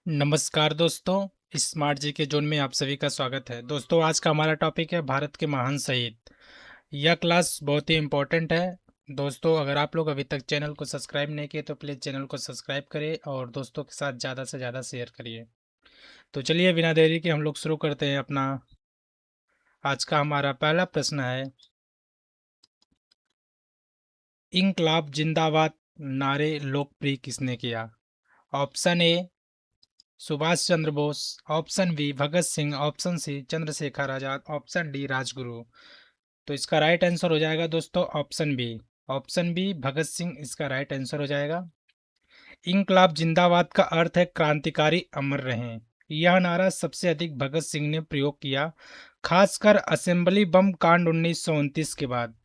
नमस्कार दोस्तों, स्मार्ट जी के जोन में आप सभी का स्वागत है। दोस्तों, आज का हमारा टॉपिक है भारत के महान शहीद। यह क्लास बहुत ही इम्पोर्टेंट है। दोस्तों, अगर आप लोग अभी तक चैनल को सब्सक्राइब नहीं किए तो प्लीज़ चैनल को सब्सक्राइब करिए और दोस्तों के साथ ज़्यादा से ज़्यादा शेयर करिए। तो चलिए बिना देरी के हम लोग शुरू करते हैं अपना। आज का हमारा पहला प्रश्न है, इनकलाब जिंदाबाद नारे लोकप्रिय किसने किया? Option A Subhash Chandra Bose, option B Bhagat Singh, option C Chandrashekhar Azad, option D Rajguru. तो इसका राइट आंसर हो जाएगा दोस्तों option B. Option B Bhagat Singh इसका राइट आंसर हो जाएगा। इनकलाब जिंदाबाद का अर्थ है क्रांतिकारी अमर रहें। यह नारा सबसे अधिक भगत सिंह ने प्रयोग किया, खासकर असेंबली बम कांड 1929 के बाद।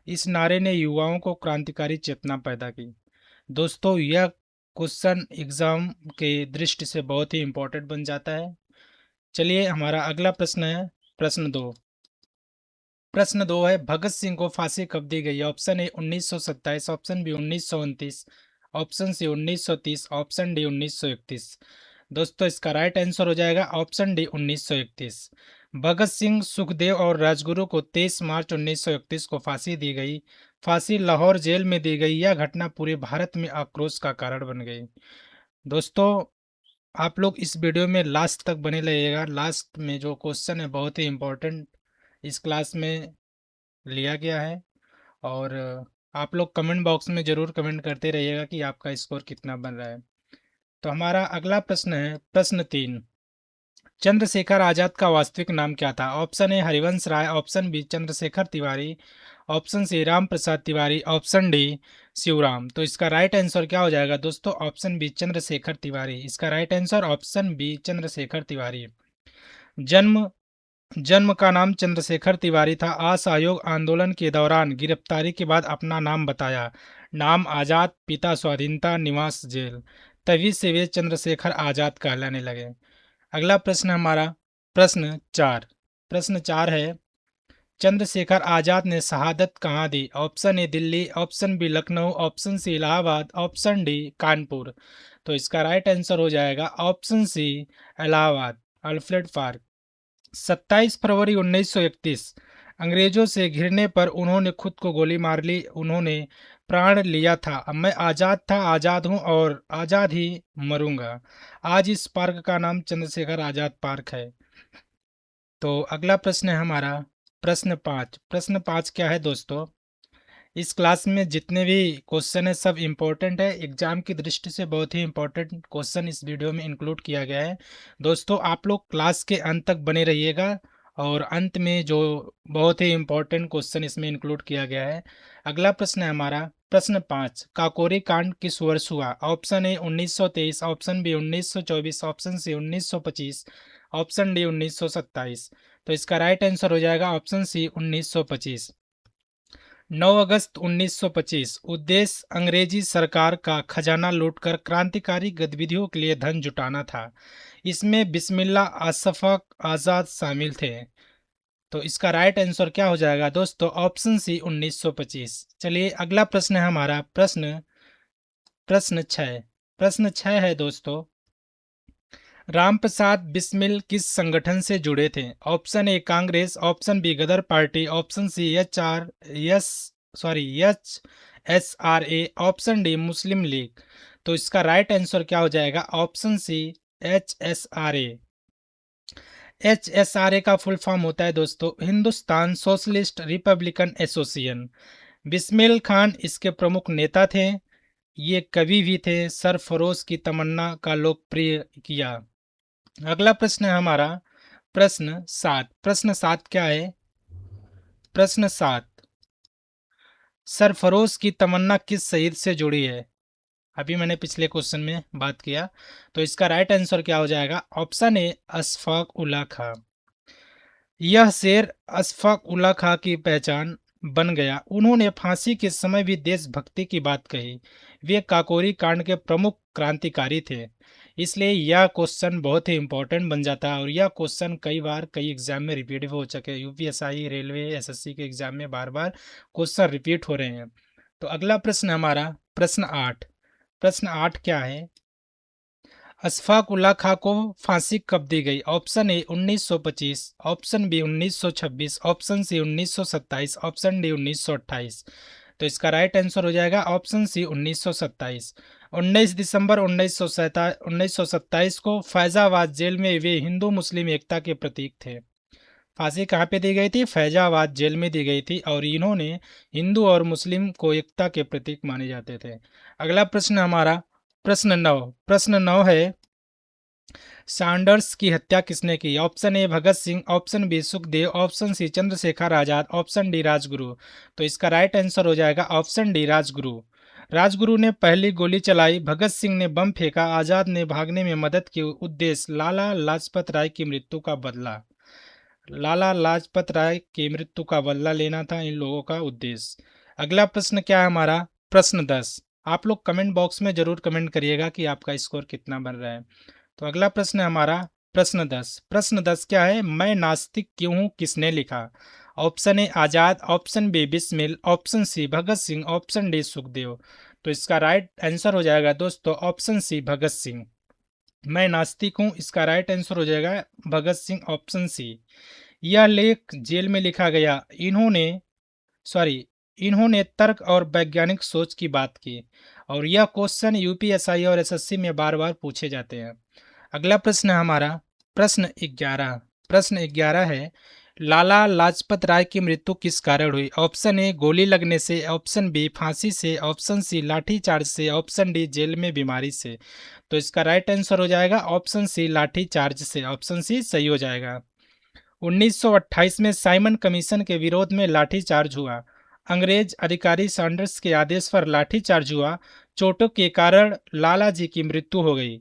इस नारे ने युवाओं को क्रांतिकारी चेतना पैदा की। दोस्तों, यह क्वेश्चन एग्जाम के दृष्टि से बहुत ही इंपॉर्टेंट बन जाता है। चलिए हमारा अगला प्रश्न है, प्रश्न दो। प्रश्न दो है, भगत सिंह को फांसी कब दी गई? Option A 1927, option B 1929, option C 1930, option D 1931। दोस्तों, इसका राइट आंसर हो जाएगा ऑप्शन डी 1931। भगत सिंह, सुखदेव और राजगुरु को 23 मार्च 1931 को फांसी दी गई। फांसी लाहौर जेल में दी गई। यह घटना पूरे भारत में आक्रोश का कारण बन गई। दोस्तों, आप लोग इस वीडियो में लास्ट तक बने रहिएगा। लास्ट में जो क्वेश्चन है बहुत ही इम्पोर्टेंट इस क्लास में लिया गया है। और आप लोग कमेंट बॉक्स में ज़रूर कमेंट करते रहिएगा कि आपका स्कोर कितना बन रहा है। तो हमारा अगला प्रश्न है, प्रश्न तीन। चंद्रशेखर आजाद का वास्तविक नाम क्या था? Option A Harivansh Rai, option B Chandrashekhar Tiwari, option C Ram Prasad Tiwari, option D Shivram. तो इसका राइट आंसर क्या हो जाएगा दोस्तों? Option B Chandrashekhar Tiwari. इसका right answer option B Chandrashekhar Tiwari. जन्म जन्म का नाम चंद्रशेखर तिवारी था। असहयोग आंदोलन के दौरान गिरफ्तारी के बाद अपना नाम बताया। नाम आजाद, पिता स्वाधीनता, निवास जेल। तभी से वे चंद्रशेखर आजाद कहलाने लगे। अगला प्रश्न हमारा, प्रश्न चार। प्रश्न चार है, चंद्रशेखर आजाद ने शहादत कहाँ दी? Option A Delhi, option B Lucknow, option C Allahabad, option D Kanpur. तो इसका राइट आंसर हो जाएगा option C Allahabad, Alfred Park. 27 फरवरी 1931 अंग्रेजों से घिरने पर उन्होंने खुद को गोली मार ली। उन्होंने प्राण लिया था, अब मैं आज़ाद था, आज़ाद हूँ और आज़ाद ही मरूंगा। आज इस पार्क का नाम चंद्रशेखर आज़ाद पार्क है। तो अगला प्रश्न है हमारा, प्रश्न पाँच। प्रश्न पाँच क्या है दोस्तों? इस क्लास में जितने भी क्वेश्चन है सब इम्पोर्टेंट है। एग्जाम की दृष्टि से बहुत ही इम्पोर्टेंट क्वेश्चन इस वीडियो में इंक्लूड किया गया है। दोस्तों, आप लोग क्लास के अंत तक बने रहिएगा और अंत में जो बहुत ही इम्पोर्टेंट क्वेश्चन इसमें इंक्लूड किया गया है। अगला प्रश्न है हमारा, प्रश्न पाँच। काकोरी कांड किस वर्ष हुआ? Option A 1923, option B 1924, option C 1925, option D 1927। तो इसका राइट आंसर हो जाएगा ऑप्शन सी 1925। 9 अगस्त 1925 उद्देश्य अंग्रेजी सरकार का खजाना लूटकर क्रांतिकारी गतिविधियों के लिए धन जुटाना था। इसमें बिस्मिल्लाह अशफाक आज़ाद शामिल थे। तो इसका राइट आंसर क्या हो जाएगा दोस्तों? Option C 1925। चलिए अगला प्रश्न है हमारा, प्रश्न प्रश्न 6। प्रश्न 6 है दोस्तों, रामप्रसाद बिस्मिल किस संगठन से जुड़े थे? Option A Congress, option B Ghadar Party, option C H S R A, option D Muslim League. तो इसका राइट आंसर क्या हो जाएगा? Option C H S R A. H S R A का फुल फॉर्म होता है दोस्तों हिंदुस्तान सोशलिस्ट रिपब्लिकन एसोसिएशन। बिस्मिल खान इसके प्रमुख नेता थे। ये कवि भी थे। सरफरोश की तमन्ना का लोकप्रिय किया। अगला प्रश्न है हमारा, प्रश्न सात। प्रश्न सात क्या है? प्रश्न सात, सरफरोश की तमन्ना किस शहीद से जुड़ी है? अभी मैंने पिछले क्वेश्चन में बात किया। तो इसका राइट आंसर क्या हो जाएगा? ऑप्शन ए अशफाक उल्ला खां। यह शेर अशफाक उल्ला खां की पहचान बन गया। उन्होंने फांसी के समय भी देशभक्ति की बात कही। वे काकोरी कांड के प्रमुख क्रांतिकारी थे। इसलिए यह क्वेश्चन बहुत ही इंपॉर्टेंट बन जाता है और यह क्वेश्चन कई बार कई एग्जाम में रिपीट हो चुके। यूपीएसआई, रेलवे, एसएससी के एग्जाम में बार बार क्वेश्चन रिपीट हो रहे हैं। तो अगला प्रश्न हमारा, प्रश्न आठ। प्रश्न आठ क्या है? अशफाक उल्लाह खां को फांसी कब दी गई? Option A 1925, option B 1926, option C 1927, option D 1928। तो इसका राइट आंसर हो जाएगा ऑप्शन सी 1927। 19 दिसंबर 1927 को फैजाबाद जेल में वे हिंदू मुस्लिम एकता के प्रतीक थे। फांसी कहाँ पे दी गई थी? फैजाबाद जेल में दी गई थी और इन्होंने हिंदू और मुस्लिम को एकता के प्रतीक माने जाते थे। अगला प्रश्न हमारा प्रश्न 9 है, सैंडर्स की हत्या किसने की? Option A Bhagat Singh, option B Sukhdev, option C Chandrashekhar Azad, option D Rajguru. तो इसका राइट आंसर हो जाएगा ऑप्शन डी राजगुरु। राजगुरु ने पहली गोली चलाई, भगत सिंह ने बम फेंका, आजाद ने भागने में मदद की। उद्देश्य लाला लाजपत राय की मृत्यु का बदला। लाला लाजपत राय की मृत्यु का बदला लेना था इन लोगों का उद्देश्य। अगला प्रश्न क्या है हमारा? प्रश्न 10। आप लोग कमेंट बॉक्स में जरूर कमेंट करिएगा कि आपका स्कोर कितना बन रहा है। तो अगला प्रश्न है हमारा प्रश्न 10 क्या है? मैं नास्तिक क्यों हूं किसने लिखा? Option A Azad, option B Bismil, option C Bhagat Singh, option D Sukhdev. तो इसका राइट आंसर हो जाएगा दोस्तों ऑप्शन सी भगत सिंह। मैं नास्तिक हूं, इसका राइट आंसर हो जाएगा भगत सिंह, ऑप्शन सी। यह लेख जेल में लिखा गया। सॉरी इन्होंने तर्क और वैज्ञानिक सोच की बात की और यह क्वेश्चन यूपीएसआई और एसएससी में बार बार पूछे जाते हैं। अगला प्रश्न है हमारा प्रश्न 11 है, लाला लाजपत राय की मृत्यु किस कारण हुई? ऑप्शन ए गोली लगने से, ऑप्शन बी फांसी से, ऑप्शन सी लाठीचार्ज से, ऑप्शन डी जेल में बीमारी से। तो इसका राइट आंसर हो जाएगा ऑप्शन सी लाठीचार्ज से। ऑप्शन सी सही हो जाएगा। 1928 में साइमन कमीशन के विरोध में लाठीचार्ज हुआ। अंग्रेज अधिकारी सैंडर्स के आदेश पर लाठीचार्ज हुआ। चोटों के कारण लाला जी की मृत्यु हो गई।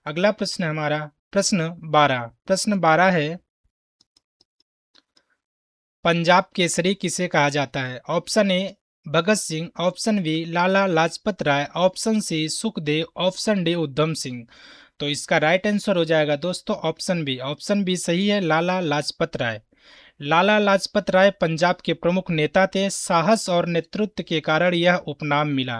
अगला प्रश्न है हमारा प्रश्न 12 है, पंजाब केसरी किसे कहा जाता है? Option A Bhagat Singh, option B Lala Lajpat Rai, option C Sukhdev, option D Udham Singh. तो इसका राइट आंसर हो जाएगा दोस्तों ऑप्शन बी। ऑप्शन बी सही है, लाला लाजपत राय। लाला लाजपत राय पंजाब के प्रमुख नेता थे। साहस और नेतृत्व के कारण यह उपनाम मिला।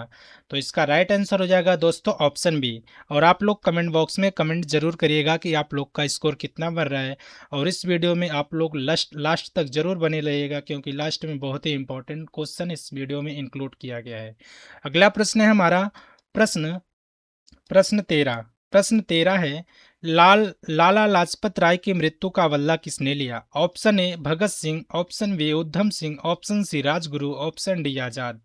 तो इसका राइट आंसर हो जाएगा दोस्तों ऑप्शन बी। और आप लोग कमेंट बॉक्स में कमेंट जरूर करिएगा कि आप लोग का स्कोर कितना बन रहा है। और इस वीडियो में आप लोग लास्ट तक जरूर बने रहिएगा क्योंकि लास्ट में बहुत ही इंपॉर्टेंट क्वेश्चन इस वीडियो में इंक्लूड किया गया है। अगला प्रश्न है हमारा प्रश्न प्रश्न 13 है, लाला लाजपत राय की मृत्यु का बदला किसने लिया? Option A Bhagat Singh, option B Udham Singh, option C Rajguru, option D Azad.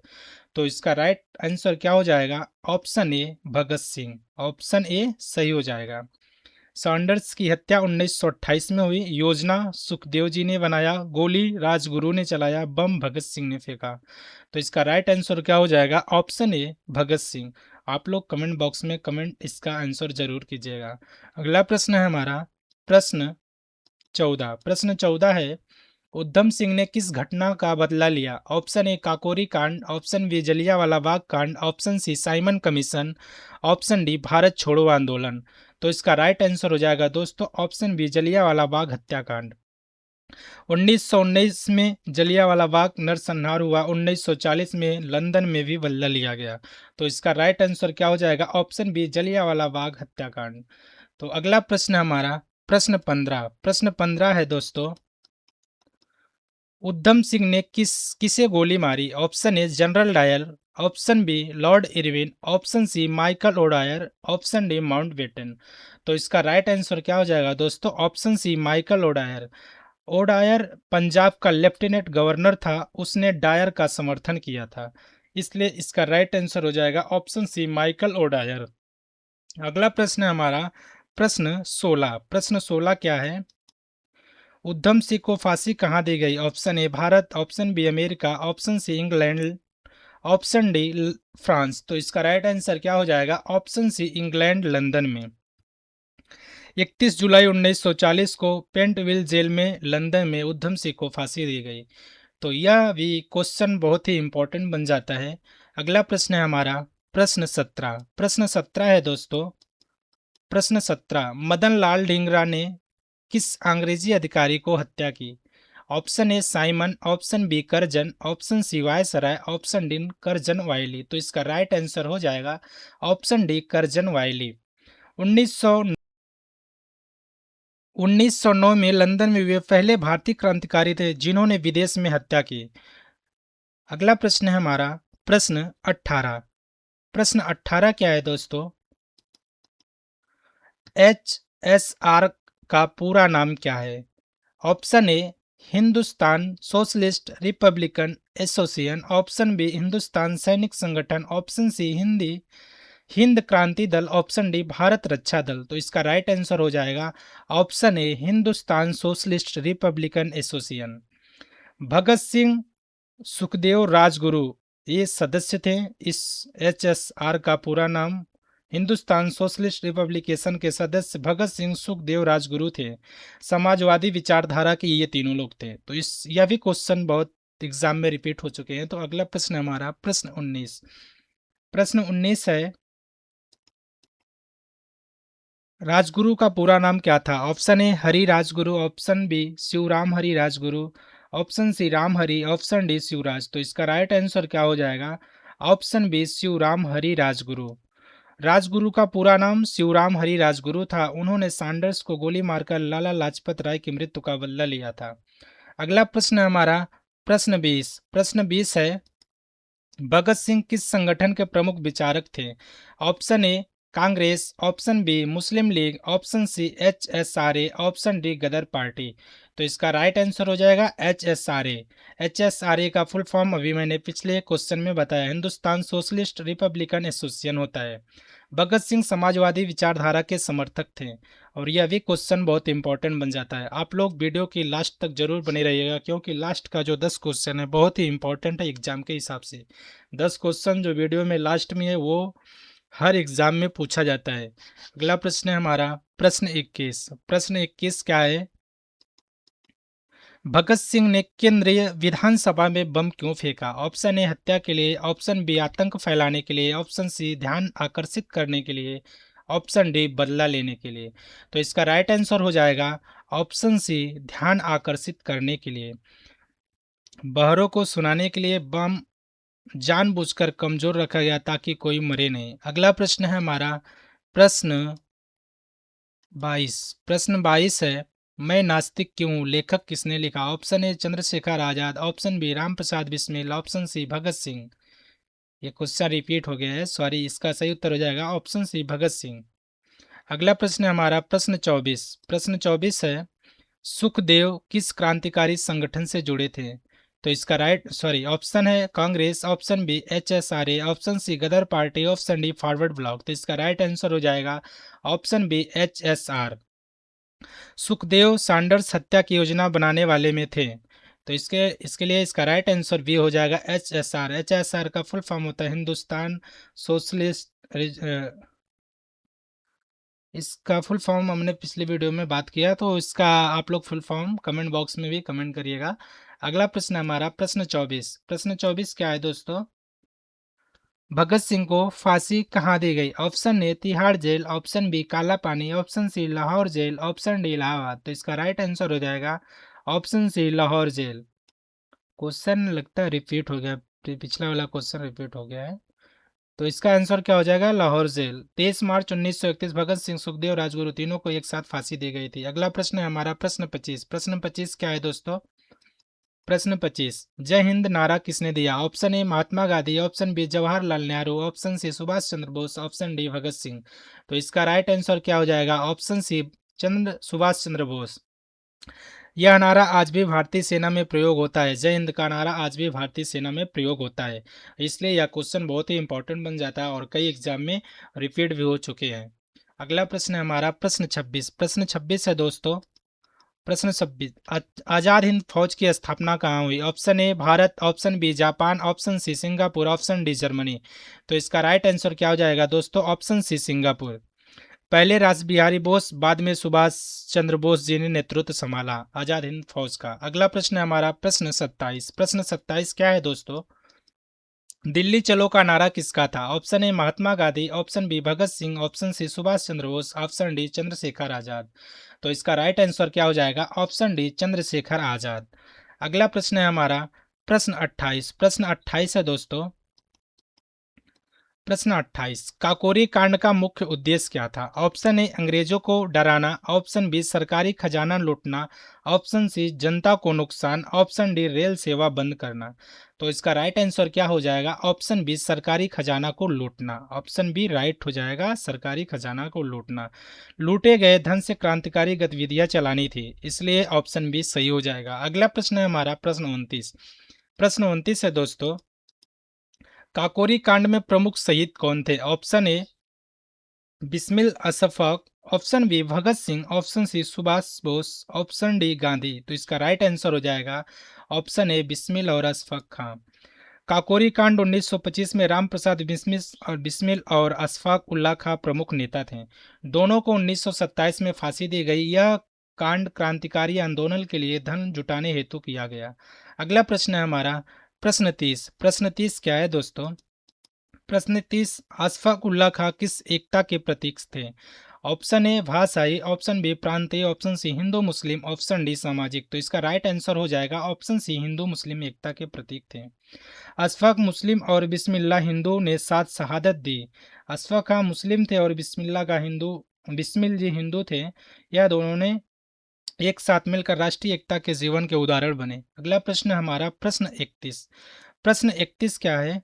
तो इसका राइट आंसर क्या हो जाएगा? Option A Bhagat Singh. Option A सही हो जाएगा। सैंडर्स की हत्या 1928 में हुई। योजना सुखदेव जी ने बनाया, गोली राजगुरु ने चलाया, बम भगत सिंह ने फेंका। तो इसका राइट आंसर क्या हो जाएगा? Option A Bhagat Singh. आप लोग कमेंट बॉक्स में कमेंट इसका आंसर जरूर कीजिएगा। अगला प्रश्न है हमारा प्रश्न 14 है, उधम सिंह ने किस घटना का बदला लिया? ऑप्शन ए काकोरी कांड, ऑप्शन बी जलियांवाला बाग कांड, option C Simon commission, option D Bharat Chhodo Andolan. तो इसका राइट आंसर हो जाएगा दोस्तों ऑप्शन बी जलियांवाला बाग हत्याकांड। 1919 में जलियांवाला बाग नरसंहार हुआ। 1940 में लंदन में भी बदला लिया गया। तो इसका राइट आंसर क्या हो जाएगा? ऑप्शन बी जलियांवाला बाग हत्याकांड। तो अगला प्रश्न हमारा प्रश्न 15 है दोस्तों, उधम सिंह ने किसे गोली मारी? Option A general Dyer, option B lord Irwin, option C Michael O'Dwyer, option D Mountbatten. तो इसका राइट आंसर क्या हो जाएगा दोस्तों? Option C Michael O'Dwyer. O'Dwyer Punjab का लेफ्टिनेंट गवर्नर था, उसने डायर का समर्थन किया था, इसलिए इसका राइट आंसर हो जाएगा ऑप्शन सी माइकल ओडायर। अगला प्रश्न है हमारा प्रश्न 16 क्या है, उधम सिंह को फांसी कहाँ दी गई? Option A Bharat, option B America, option C England, option D France. तो इसका राइट आंसर क्या हो जाएगा? ऑप्शन सी इंग्लैंड लंदन में। 31 जुलाई 1940 को पेंटविल जेल में लंदन में उधम सिंह को फांसी दी गई। तो यह भी क्वेश्चन बहुत ही इंपॉर्टेंट बन जाता है। अगला प्रश्न है हमारा प्रश्न 17 है दोस्तों, प्रश्न 17, मदन लाल ढींगरा ने किस अंग्रेजी अधिकारी को हत्या की? Option A Simon, option B Curzon, option C viceroy, option D Curzon Wyllie. तो इसका राइट आंसर हो जाएगा ऑप्शन डी करजन वायली। 1900 1909 में लंदन में वे पहले भारतीय क्रांतिकारी थे जिन्होंने विदेश में हत्या की। अगला प्रश्न है हमारा प्रश्न 18। प्रश्न 18 क्या है दोस्तों? एच एस आर का पूरा नाम क्या है? Option A Hindustan socialist Republican Association, option B Hindustan Sainik Sangathan, option C Hind Kranti Dal, option D Bharat रक्षा दल। तो इसका राइट आंसर हो जाएगा option A Hindustan socialist Republican Association. Bhagat Singh, Sukhdev, Rajguru ये सदस्य थे। इस एचएसआर का पूरा नाम हिंदुस्तान सोशलिस्ट रिपब्लिकेशन के सदस्य भगत सिंह, सुखदेव, राजगुरु थे। समाजवादी विचारधारा के ये तीनों लोग थे। तो इस यह भी क्वेश्चन बहुत एग्जाम में रिपीट हो चुके हैं। तो अगला प्रश्न हमारा प्रश्न 19। प्रश्न 19 है राजगुरु का पूरा नाम क्या था? Option A Hari Rajguru, option B Shivram Hari Rajguru, option C Ram Hari, option D Shivraj. तो इसका राइट आंसर क्या हो जाएगा? Option B Shivram Hari Rajguru. राजगुरु का पूरा नाम शिवराम हरि राजगुरु था। उन्होंने सैंडर्स को गोली मारकर लाला लाजपत राय की मृत्यु का बदला लिया था। अगला प्रश्न हमारा प्रश्न 20। प्रश्न 20 है भगत सिंह किस संगठन के प्रमुख विचारक थे? Option A Congress, option B Muslim League, option C HSRA, option D Ghadar party. तो इसका राइट आंसर हो जाएगा एचएसआरए। एचएसआरए का फुल फॉर्म अभी मैंने पिछले क्वेश्चन में बताया, हिंदुस्तान सोशलिस्ट रिपब्लिकन एसोसिएशन होता है। भगत सिंह समाजवादी विचारधारा के समर्थक थे। और यह भी क्वेश्चन बहुत इंपॉर्टेंट बन जाता है। आप लोग वीडियो की लास्ट तक जरूर बने रहिएगा, क्योंकि लास्ट का जो 10 क्वेश्चन है बहुत ही इंपॉर्टेंट है एग्जाम के हिसाब से। 10 क्वेश्चन जो वीडियो में लास्ट में है वो हर एग्जाम में पूछा जाता है। अगला प्रश्न है हमारा प्रश्न 21। प्रश्न 21 क्या है? भगत सिंह ने केंद्रीय विधानसभा में बम क्यों फेंका? ऑप्शन ए हत्या के लिए, ऑप्शन बी आतंक फैलाने के लिए, ऑप्शन सी ध्यान आकर्षित करने के लिए, ऑप्शन डी बदला लेने के लिए। तो इसका राइट आंसर हो जाएगा ऑप्शन सी ध्यान आकर्षित करने के लिए। बहरों को सुनाने के लिए बम जानबूझकर कमजोर रखा गया ताकि कोई मरे नहीं। अगला प्रश्न है हमारा प्रश्न 22। प्रश्न 22 है मैं नास्तिक क्यों हूँ, लेखक किसने लिखा? Option A Chandrashekhar Azad, option B Ram Prasad Bismil, option C Bhagat Singh. ये क्वेश्चन रिपीट हो गया है, सॉरी। इसका सही उत्तर हो जाएगा ऑप्शन सी भगत सिंह। अगला प्रश्न है हमारा प्रश्न 24। प्रश्न 24 है सुखदेव किस क्रांतिकारी संगठन से जुड़े थे? तो इसका राइट सॉरी ऑप्शन है Congress, option B HSRA, option C Ghadar Party, option D Forward Bloc. तो इसका राइट आंसर हो जाएगा option B HSR. Sukhdev Saunders हत्या की योजना बनाने वाले में थे। तो इसके लिए इसका राइट आंसर बी हो जाएगा एचएसआर। एचएसआर का फुल फॉर्म होता है हिंदुस्तान सोशलिस्ट। इसका फुल फॉर्म हमने पिछली वीडियो में बात किया, तो इसका आप लोग फुल फॉर्म कमेंट बॉक्स में भी कमेंट करिएगा। अगला प्रश्न हमारा प्रश्न 24। प्रश्न 24 क्या है दोस्तों? भगत सिंह को फांसी कहाँ दी गई? Option A Tihar jail, option B Kala Pani, option C Lahore jail, option D Allahabad. तो इसका राइट आंसर हो जाएगा option C Lahore jail. Question लगता है रिपीट हो गया, पिछला वाला क्वेश्चन रिपीट हो गया है। तो इसका आंसर क्या हो जाएगा? लाहौर जेल। 23 मार्च 1931 भगत सिंह, सुखदेव, राजगुरु तीनों को एक साथ फांसी दी गई थी। अगला प्रश्न है हमारा प्रश्न 25। प्रश्न 25 क्या है दोस्तों? प्रश्न 25 जय हिंद नारा किसने दिया? Option A Mahatma Gandhi, option B Jawaharlal Nehru, option C Subhash Chandra Bose, option D Bhagat Singh. तो इसका राइट आंसर क्या हो जाएगा? Option C Subhash Chandra Bose. यह नारा आज भी भारतीय सेना में प्रयोग होता है। जय हिंद का नारा आज भी भारतीय सेना में प्रयोग होता है। इसलिए यह क्वेश्चन बहुत ही इंपॉर्टेंट बन जाता है और कई एग्जाम में रिपीट भी हो चुके हैं। अगला प्रश्न है हमारा प्रश्न 26। प्रश्न 26 है दोस्तों प्रश्न 26 आजाद हिंद फौज की स्थापना कहाँ हुई? Option A Bharat, option B Japan, option C Singapore, option D Germany. तो इसका राइट आंसर क्या हो जाएगा दोस्तों? Option C Singapore. पहले राज बिहारी बोस, बाद में सुभाष चंद्र बोस जी ने नेतृत्व संभाला आजाद हिंद फौज का। अगला प्रश्न है हमारा प्रश्न 27। प्रश्न 27 क्या है दोस्तों? दिल्ली चलो का नारा किसका था? Option A Mahatma Gandhi, option B Bhagat Singh, option C Subhash Chandra Bose, option D Chandrashekhar Azad. तो इसका राइट आंसर क्या हो जाएगा? Option D Chandrashekhar Azad. अगला प्रश्न है हमारा प्रश्न 28। प्रश्न 28 है दोस्तों प्रश्न 28, काकोरी कांड का मुख्य उद्देश्य क्या था? ऑप्शन ए अंग्रेजों को डराना, ऑप्शन बी सरकारी खजाना लूटना, ऑप्शन सी जनता को नुकसान, ऑप्शन डी रेल सेवा बंद करना। तो इसका राइट आंसर क्या हो जाएगा? ऑप्शन बी सरकारी खजाना को लूटना। ऑप्शन बी राइट हो जाएगा, सरकारी खजाना को लूटना। लूटे गए धन से क्रांतिकारी गतिविधियां चलानी थी, इसलिए ऑप्शन बी सही हो जाएगा। अगला प्रश्न है हमारा प्रश्न 29। प्रश्न 29 है दोस्तों, काकोरी कांड में प्रमुख शहीद कौन थे? Option A Bismil Ashfaq, option B Bhagat Singh, option C Subhash Bose, option D Gandhi. तो इसका राइट आंसर हो जाएगा ऑप्शन ए बिस्मिल और अशफाक खां। काकोरी कांड 1925 में राम प्रसाद बिस्मिल और अशफाक उल्लाह खां प्रमुख नेता थे। दोनों को 1927 में फांसी दी गई। यह कांड क्रांतिकारी आंदोलन के लिए धन जुटाने हेतु किया गया। अगला प्रश्न है हमारा प्रश्न 30। प्रश्न 30 क्या है दोस्तों? प्रश्न 30, अशफाक उल्लाह खां किस एकता के प्रतीक थे? ऑप्शन ए भाषाई, ऑप्शन बी प्रांतीय, ऑप्शन सी हिंदू मुस्लिम, ऑप्शन डी सामाजिक। तो इसका राइट आंसर हो जाएगा ऑप्शन सी हिंदू मुस्लिम एकता के प्रतीक थे। अशफाक मुस्लिम और बिस्मिल्लाह हिंदू ने साथ शहादत दी। अशफाक खां मुस्लिम थे और बिस्मिल जी हिंदू थे। यह दोनों ने एक साथ मिलकर राष्ट्रीय एकता के जीवन के उदाहरण बने। अगला प्रश्न हमारा प्रश्न 31। प्रश्न 31 क्या है?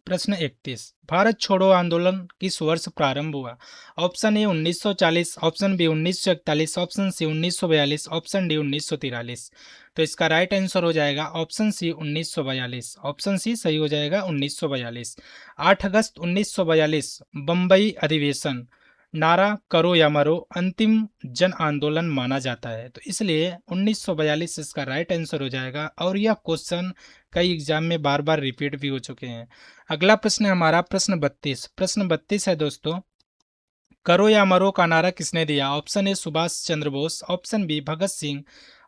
प्रश्न 31, भारत छोड़ो आंदोलन किस वर्ष प्रारंभ हुआ? Option A 1940, option B 1941, option C 1942, option D 1943। तो इसका राइट आंसर हो जाएगा ऑप्शन सी 1942। ऑप्शन सी सही हो जाएगा 1942। 8 अगस्त 1942 बम्बई अधिवेशन नारा करो या मरो अंतिम जन आंदोलन माना जाता है, तो इसलिए 1942 इसका राइट आंसर हो जाएगा। और यह क्वेश्चन कई एग्जाम में बार बार रिपीट भी हो चुके हैं। अगला प्रश्न है हमारा प्रश्न 32। प्रश्न 32 है दोस्तों, करो या मरो का नारा किसने दिया? Option A Subhash Chandra Bose, option B Bhagat Singh,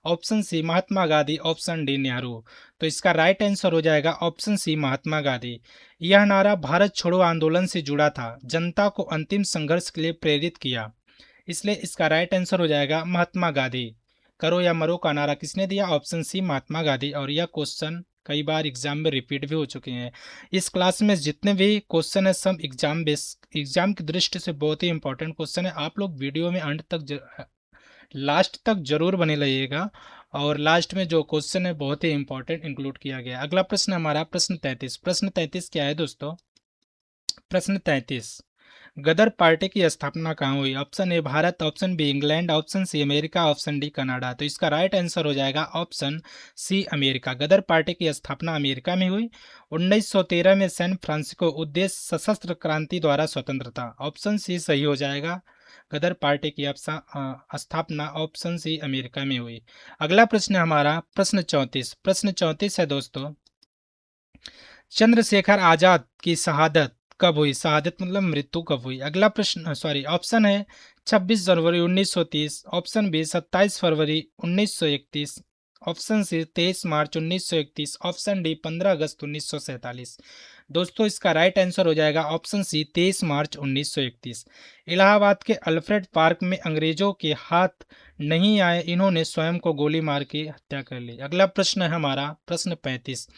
option C Mahatma Gandhi, option D Nehru. तो इसका राइट आंसर हो जाएगा ऑप्शन सी महात्मा गांधी। यह नारा भारत छोड़ो आंदोलन से जुड़ा था, जनता को अंतिम संघर्ष के लिए प्रेरित किया, इसलिए इसका राइट आंसर हो जाएगा महात्मा गांधी। करो या मरो का नारा किसने दिया? Option C Mahatma Gandhi. और यह क्वेश्चन कई बार एग्जाम में रिपीट भी हो चुके हैं। इस क्लास में जितने भी क्वेश्चन है सब एग्जाम की दृष्टि से बहुत ही इंपॉर्टेंट क्वेश्चन है। आप लोग वीडियो में अंत तक लास्ट तक जरूर बने रहिएगा। और लास्ट में जो क्वेश्चन है बहुत ही इंपॉर्टेंट इंक्लूड किया गया है। अगला प्रश्न हमारा प्रश्न 33। प्रश्न 33 क्या है दोस्तों? प्रश्न 33, गदर पार्टी की स्थापना कहाँ हुई? Option A Bharat, option B England, option C America, option D Canada. तो इसका राइट आंसर हो जाएगा option C America. Ghadar party की स्थापना अमेरिका में हुई। 1913 में सैन फ्रांसिस्को, उद्देश्य सशस्त्र क्रांति द्वारा स्वतंत्रता। ऑप्शन सी सही हो जाएगा, गदर पार्टी की स्थापना ऑप्शन सी अमेरिका में हुई। अगला प्रश्न हमारा प्रश्न 34। प्रश्न 34 है दोस्तों, चंद्रशेखर आजाद की शहादत कब हुई? शहादत मतलब मृत्यु कब हुई? अगला प्रश्न सॉरी ऑप्शन है 26 जनवरी 1930, ऑप्शन बी 27 फरवरी 1931, option C 23 March 1931, option D 15 अगस्त 1947। दोस्तों इसका राइट आंसर हो जाएगा ऑप्शन सी 23 मार्च 1931। इलाहाबाद के अल्फ्रेड पार्क में अंग्रेजों के हाथ नहीं आए, इन्होंने स्वयं को गोली मार के हत्या कर ली। अगला प्रश्न है हमारा प्रश्न 35।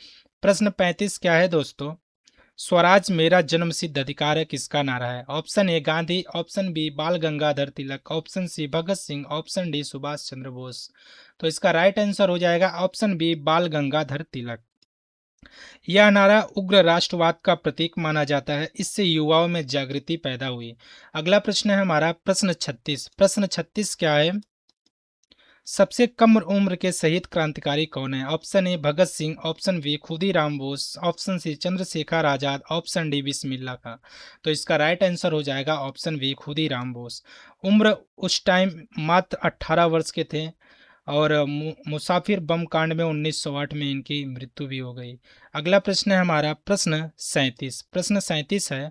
प्रश्न 35 क्या है दोस्तों? स्वराज मेरा जन्म सिद्ध अधिकार है किसका नारा है? Option A Gandhi, option B Bal Gangadhar Tilak, option C Bhagat Singh, option D Subhash Chandra Bose. तो इसका राइट आंसर हो जाएगा ऑप्शन बी बाल गंगाधर तिलक। यह नारा उग्र राष्ट्रवाद का प्रतीक माना जाता है, इससे युवाओं में जागृति पैदा हुई। अगला प्रश्न है हमारा प्रश्न 36। प्रश्न 36 क्या है? सबसे कम उम्र के शहीद क्रांतिकारी कौन है? Option A Bhagat Singh, option B Khudiram Bose, option C Chandrashekhar Azad, option D Bismillah Khan. तो इसका राइट आंसर हो जाएगा ऑप्शन बी खुदीराम बोस। उम्र उस टाइम मात्र 18 वर्ष के थे। और मुसाफिर बम कांड में 1908 में इनकी मृत्यु भी हो गई। अगला प्रश्न है हमारा प्रश्न 37। प्रश्न 37 है,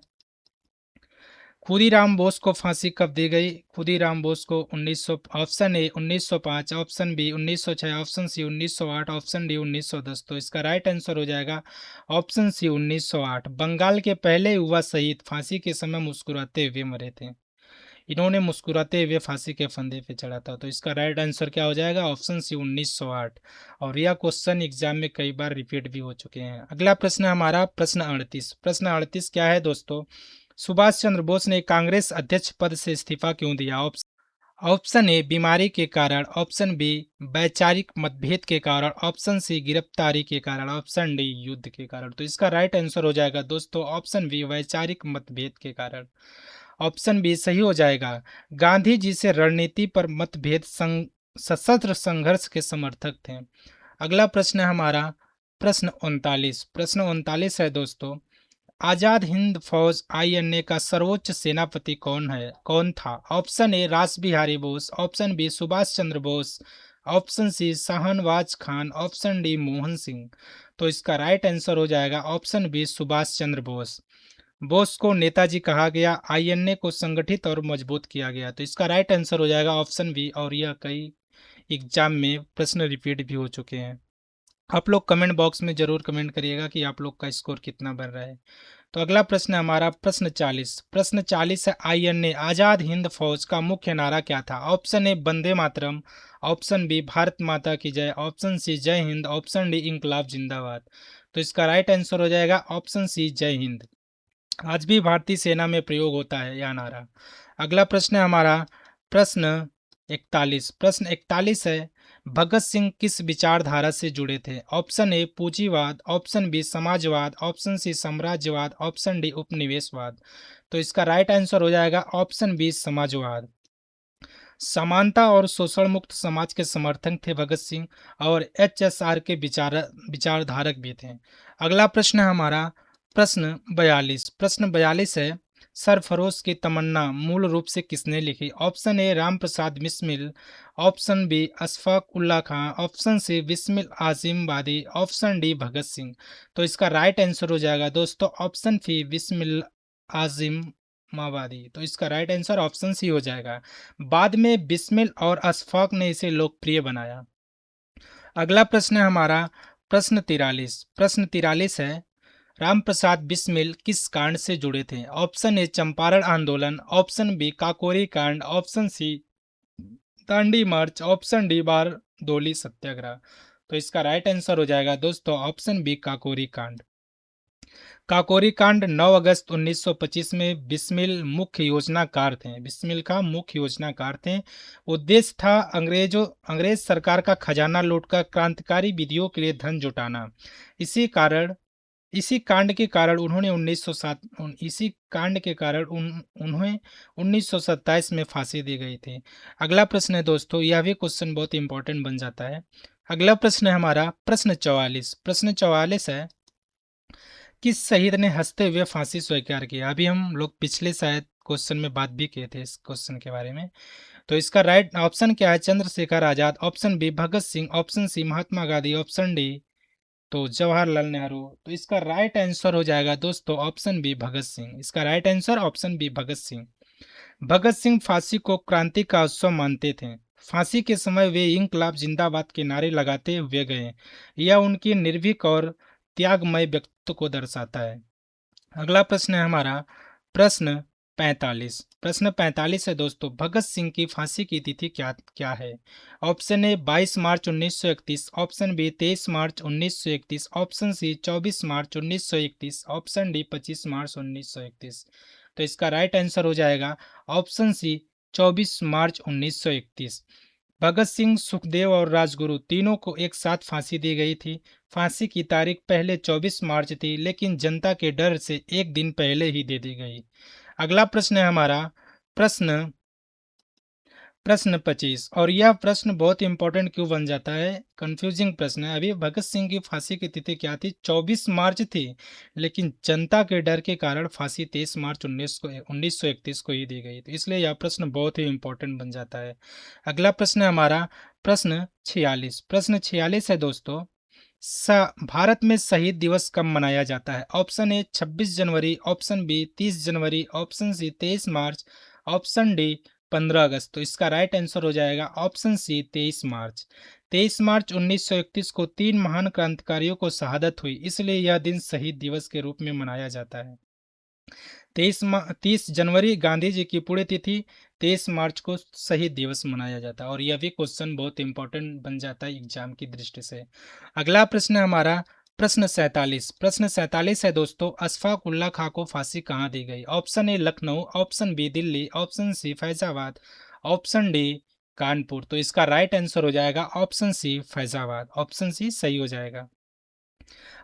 खुदीराम बोस को फांसी कब दी गई? खुदीराम बोस को 1900 option A 1905, option B 1906, option C 1908, option D 1910। तो इसका राइट आंसर हो जाएगा ऑप्शन सी 1908। बंगाल के पहले युवा शहीद फांसी के समय मुस्कुराते हुए मरे थे। इन्होंने मुस्कुराते हुए फांसी के फंदे पे चढ़ा था। तो इसका राइट आंसर क्या हो जाएगा? Option C 1908। और यह क्वेश्चन एग्जाम में कई बार रिपीट भी हो चुके हैं। अगला प्रश्न है हमारा प्रश्न 38। प्रश्न 38 क्या है दोस्तों? सुभाष चंद्र बोस ने कांग्रेस अध्यक्ष पद से इस्तीफा क्यों दिया? ऑप्शन ए बीमारी के कारण, ऑप्शन बी वैचारिक मतभेद के कारण, ऑप्शन सी गिरफ्तारी के कारण, ऑप्शन डी युद्ध के कारण। तो इसका राइट आंसर हो जाएगा दोस्तों ऑप्शन बी वैचारिक मतभेद के कारण। ऑप्शन बी सही हो जाएगा। गांधी जी से रणनीति पर मतभेद सशस्त्र संघर्ष के समर्थक थे। अगला प्रश्न है हमारा प्रश्न 39। प्रश्न 39 है दोस्तों, आजाद हिंद फौज आईएनए का सर्वोच्च सेनापति कौन था? Option A Rash Behari Bose, option B Subhash Chandra Bose, option C Shahnawaz Khan, option D Mohan Singh. तो इसका राइट आंसर हो जाएगा ऑप्शन बी सुभाष चंद्र बोस। बोस को नेताजी कहा गया, आईएनए को संगठित और मजबूत किया गया। तो इसका राइट आंसर हो जाएगा ऑप्शन बी। और यह कई एग्जाम में प्रश्न रिपीट भी हो चुके हैं। आप लोग कमेंट बॉक्स में जरूर कमेंट करिएगा कि आप लोग का स्कोर कितना बन रहा है। तो अगला प्रश्न है हमारा प्रश्न 40। प्रश्न 40 है आईएनए आजाद हिंद फौज का मुख्य नारा क्या था? Option A Vande Mataram, option B Bharat Mata की जय, ऑप्शन सी जय हिंद, ऑप्शन डी इंकलाब जिंदाबाद। तो इसका राइट आंसर हो जाएगा ऑप्शन सी जय हिंद। आज भी भारतीय सेना में प्रयोग होता है यह नारा। अगला प्रश्न है हमारा प्रश्न 41। प्रश्न 41 है भगत सिंह किस विचारधारा से जुड़े थे? ऑप्शन ए पूंजीवाद, ऑप्शन बी समाजवाद, ऑप्शन सी साम्राज्यवाद, ऑप्शन डी उपनिवेशवाद। तो इसका राइट आंसर हो जाएगा ऑप्शन बी समाजवाद। समानता और शोषण मुक्त समाज के समर्थक थे भगत सिंह और एचएसआर के विचारधारक भी थे। अगला प्रश्न है हमारा प्रश्न 42। प्रश्न 42 है सरफरोश की तमन्ना मूल रूप से किसने लिखी? Option A Ram Prasad Bismil, option B Ashfaq Ulla Khan, option C Bismil Azimabadi, option D Bhagat Singh. तो इसका राइट आंसर हो जाएगा दोस्तों ऑप्शन सी बिस्मिल आजिम माओवादी। तो इसका राइट आंसर ऑप्शन सी हो जाएगा। बाद में बिस्मिल और अशफाक ने इसे लोकप्रिय बनाया। अगला प्रश्न है हमारा प्रश्न 43। प्रश्न 43 है रामप्रसाद बिस्मिल किस कांड से जुड़े थे? ऑप्शन ए चंपारण आंदोलन, ऑप्शन बी काकोरी कांड, ऑप्शन सी दांडी मार्च, ऑप्शन डी बारडोली सत्याग्रह। तो इसका राइट आंसर हो जाएगा दोस्तों ऑप्शन बी काकोरी कांड। काकोरी कांड 9 अगस्त 1925 में बिस्मिल का मुख्य योजनाकार थे। उद्देश्य था अंग्रेज सरकार का खजाना लूटकर क्रांतिकारी विधियों के लिए धन जुटाना। इसी कांड के कारण उन्हें 1927 में फांसी दी गई थी। अगला प्रश्न है दोस्तों, यह भी क्वेश्चन बहुत इंपॉर्टेंट बन जाता है। अगला प्रश्न है हमारा प्रश्न 44। प्रश्न 44 है किस शहीद ने हंसते हुए फांसी स्वीकार किया? अभी हम लोग पिछले शायद क्वेश्चन में बात भी किए थे इस क्वेश्चन के बारे में। तो इसका राइट ऑप्शन क्या है? Chandrashekhar Azad, option B Bhagat Singh, option C Mahatma Gandhi, option D तो जवाहरलाल नेहरू। तो इसका राइट आंसर हो जाएगा दोस्तों ऑप्शन बी भगत सिंह। इसका right answer option B Bhagat Singh. Bhagat Singh फांसी को क्रांति का उत्सव मानते थे। फांसी के समय वे इंकलाब जिंदाबाद के नारे लगाते हुए गए। यह उनकी निर्भीक और त्यागमय व्यक्तित्व को दर्शाता है। अगला प्रश्न है हमारा प्रश्न 45। प्रश्न 45 है दोस्तों, भगत सिंह की फांसी की तिथि क्या क्या है? Option A 22 March 1931, option B 23 March 1931, option C 24 March 1931, option D 25 March 1931। तो इसका राइट आंसर हो जाएगा option C 24 March 1931। Bhagat Singh, Sukhdev और राजगुरु तीनों को एक साथ फांसी दी गई थी। फांसी की तारीख पहले 24 मार्च थी, लेकिन जनता के डर से एक दिन पहले ही दे दी गई। अगला प्रश्न है हमारा प्रश्न प्रश्न 25। और यह प्रश्न बहुत इंपॉर्टेंट क्यों बन जाता है? कंफ्यूजिंग प्रश्न है। अभी भगत सिंह की फांसी की तिथि क्या थी? 24 मार्च थी, लेकिन जनता के डर के कारण फांसी 23 मार्च 1931 को ही दी गई। तो इसलिए यह प्रश्न बहुत ही इंपॉर्टेंट बन जाता है। अगला प्रश्न है हमारा प्रश्न 46। प्रश्न 46 है दोस्तों, भारत में शहीद दिवस कब मनाया जाता है? ऑप्शन ए 26 जनवरी, ऑप्शन बी 30 जनवरी, ऑप्शन सी 23 मार्च, ऑप्शन डी 15 अगस्त। तो इसका राइट आंसर हो जाएगा ऑप्शन सी 23 मार्च। 23 मार्च 1931 को 3 महान क्रांतिकारियों को शहादत हुई, इसलिए यह दिन शहीद दिवस के रूप में मनाया जाता है। 30 जनवरी गांधी जी की पुण्यतिथि, 23 मार्च को शहीद दिवस मनाया जाता है। और यह भी क्वेश्चन बहुत इंपॉर्टेंट बन जाता है एग्जाम की दृष्टि से। अगला प्रश्न है हमारा प्रश्न 47 है दोस्तों, अशफाक उल्लाह खां को फांसी कहाँ दी गई? Option A Lucknow, option B Delhi, option C Faizabad, option D Kanpur. तो इसका राइट आंसर हो जाएगा option C Faizabad. Option C सही हो जाएगा।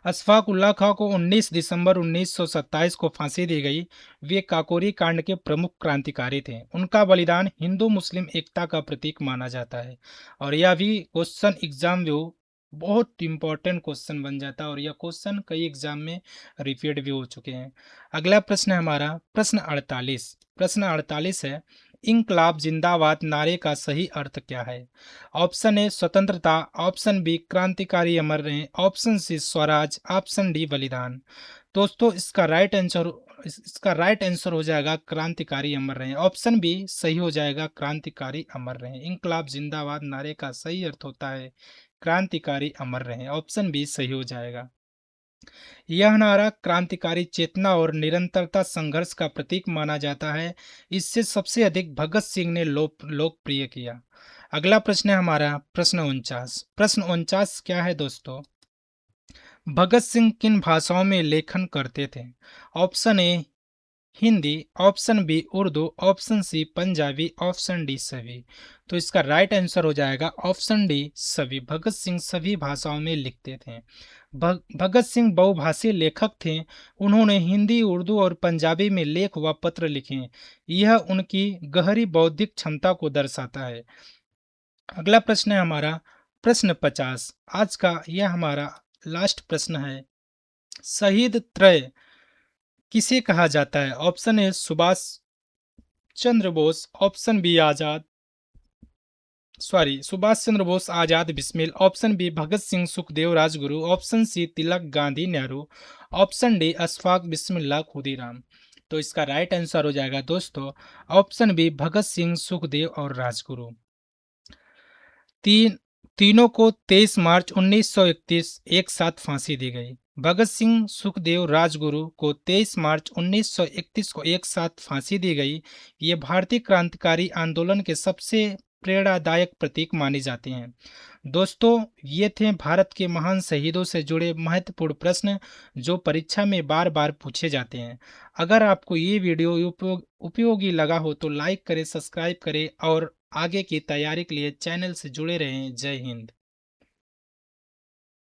अशफाक उल्लाह खां को 19 दिसंबर 1927 को फांसी दी गई। वे काकोरी कांड के प्रमुख क्रांतिकारी थे। उनका बलिदान हिंदू मुस्लिम एकता का प्रतीक माना जाता है। और यह भी क्वेश्चन एग्जाम में बहुत इंपॉर्टेंट क्वेश्चन बन जाता है, और यह क्वेश्चन कई एग्जाम में रिपीट भी हो चुके हैं। अगला प्रश्न है हमारा प्रश्न 48 है, इंकलाब जिंदाबाद नारे का सही अर्थ क्या है? ऑप्शन ए स्वतंत्रता, ऑप्शन बी क्रांतिकारी अमर रहे, option C Swaraj, option D बलिदान। दोस्तों इसका राइट आंसर हो जाएगा क्रांतिकारी अमर रहे। ऑप्शन बी सही हो जाएगा, क्रांतिकारी अमर रहे। इंकलाब जिंदाबाद नारे का सही अर्थ होता है क्रांतिकारी अमर रहे। ऑप्शन बी सही हो जाएगा। यह नारा क्रांतिकारी चेतना और निरंतरता संघर्ष का प्रतीक माना जाता है। इससे सबसे अधिक भगत सिंह ने लोकप्रिय किया। अगला प्रश्न है हमारा प्रश्न 49 क्या है दोस्तों? भगत सिंह किन भाषाओं में लेखन करते थे? Option A Hindi, option B Urdu, option C Punjabi, option D सभी। तो इसका राइट आंसर हो जाएगा ऑप्शन डी सभी। भगत सिंह सभी भाषाओं में लिखते थे। भगत सिंह बहुभाषी लेखक थे। उन्होंने हिंदी, उर्दू और पंजाबी में लेख व पत्र लिखे। यह उनकी गहरी बौद्धिक क्षमता को दर्शाता है। अगला प्रश्न है हमारा प्रश्न 50। आज का यह हमारा लास्ट प्रश्न है, शहीद त्रय किसे कहा जाता है? Option A Subhash Chandra Bose, option B Subhash Chandra Bose Azad Bismil, option B Bhagat Singh Sukhdev Rajguru, option C Tilak Gandhi Nehru, option D Ashfaq Bismillah Khudiram. तो इसका राइट आंसर हो जाएगा दोस्तों ऑप्शन बी भगत सिंह सुखदेव और राजगुरु। तीनों को 23 मार्च 1931 एक साथ फांसी दी गई। भगत सिंह सुखदेव राजगुरु को 23 मार्च 1931 को एक साथ फांसी दी गई। ये भारतीय क्रांतिकारी आंदोलन के सबसे प्रेरणादायक प्रतीक माने जाते हैं। दोस्तों, ये थे भारत के महान शहीदों से जुड़े महत्वपूर्ण प्रश्न जो परीक्षा में बार बार पूछे जाते हैं। अगर आपको ये वीडियो उपयोगी लगा हो तो लाइक करें, सब्सक्राइब करें और आगे की तैयारी के लिए चैनल से जुड़े रहें। जय हिंद।